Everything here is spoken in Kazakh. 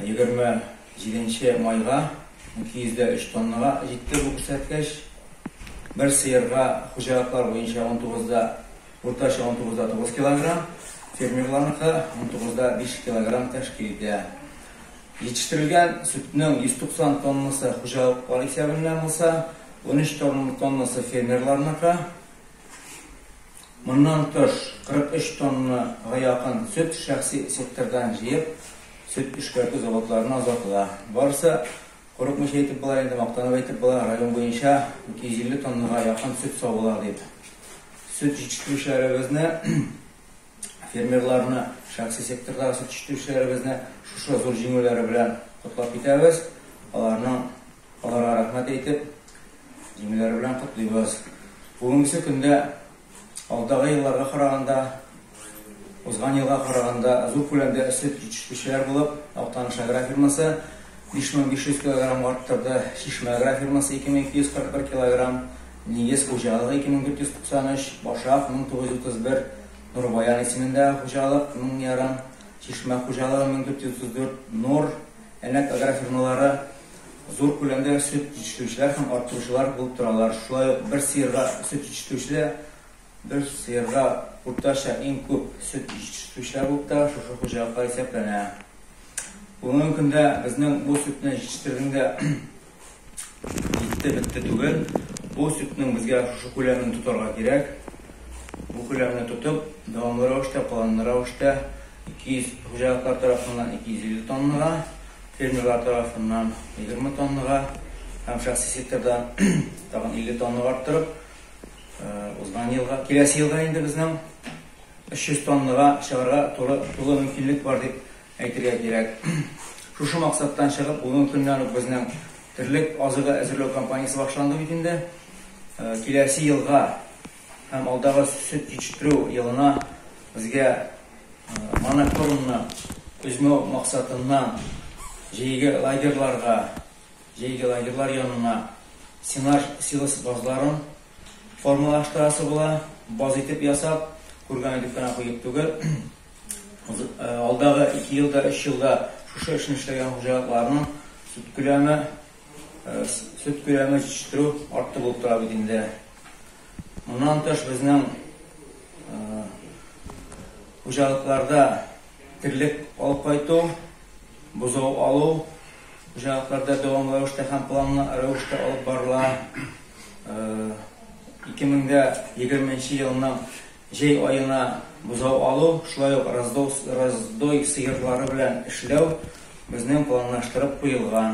27 майга 203 тоннаға жетті бұл көрсеткіш. Бір сиырға қожалықтар бойынша 19-да, орташа 19-да 9 килограмм, фермерларныкы 19-да 5 килограмм тәшкил ете. Жетіштірілген сүтінің 190 тоннасы қожалықтар есебінен болса, 13 тоннасы фермерларныкы, мындан тыш 43 тоннаға якын сүт шәхси сектордан жиып, сүт үшкәрту заводларына азатыла. Барысы Құрық мүше етіп бұла, енді мақтанып айтып бұла, район бойынша 250 тоннаға яқын сүт сауыла деп. Сүт жетіштірушілерімізні, фермерларыны, шәхси сектордағы сүт жетіштірушілерімізні шушы зор жеңілері білән құтлап кетеміз. Аларға рахмет етіп, жеңілері білән құтлайбыз. Бүгінгісі күнде алдағы елларға қарағанда, озған елға қарағанда зор көлемде сүт жетіштірушілер болып, Ақтаныш агро фирмасы 5500 кг арттырды, Шишмә агро фирмасы 2241 кг, Негес қожалығы 2493, Башақ 1931, Нұрбаян есімінде қожалық 1000 ярым, Шишмә қожалығы 1434, Нұр, Әнәк агро фирмалары зор көлемде сүт жетіштірушілер һәм арттырушылар болып тұралар. Шулай бір сиырға сүт жетіштірушілер, бір сиырға орташа ең көп сүт жетіштірушілер болып та шушы қожалыққа есептлене. Бүгінгі күнде біздің бұл сүтіні жетіштіргенде бітті түгел. Бұл сүтінің бізге шушы көлемін тұтарға керек. Бұл көлемін тұтып, давамлы рәвештә, планлы рәвештә 200 қожалықтар тарафынан 250 тоннаға, фермерлар тарафынан 20 тоннаға, һәм шәхси сектордан тагын 50 тоннаға арттырып, узган елга, келесі елга инде безнең 300 тоннаға чыгарга тулы мөмкинлек бар дип әйтергә кирәк. Шушы максаттан чыгып, бүгенге көннән үк безнең тирлек азыгы әзерләү компаниясе башланды бит инде. Келесі елга һәм алдагы сөт җитештерү елына безгә моноторны үзмәү максатыннан җәйге лагерлар янына синаж силос базларын формалаштырасы була, баз итеп ясап, күргән дип кенә куеп түгел. Алдағы 2 елда, 3 жылда шушы эшне эшләгән хуҗалыкларның сөт күләме җитештерү артты булып тора бит инде. Моннан тыш безнең хуҗалыкларда тирлек алып кайту, бозау алу, хуҗалыкларда дәвамлы рәвештә һәм планлы рәвештә алып барыла. 2020 елның җәй аена бозау алу, шулай ук раздой сыерлары белән эшләү безнең планлаштырып куелган.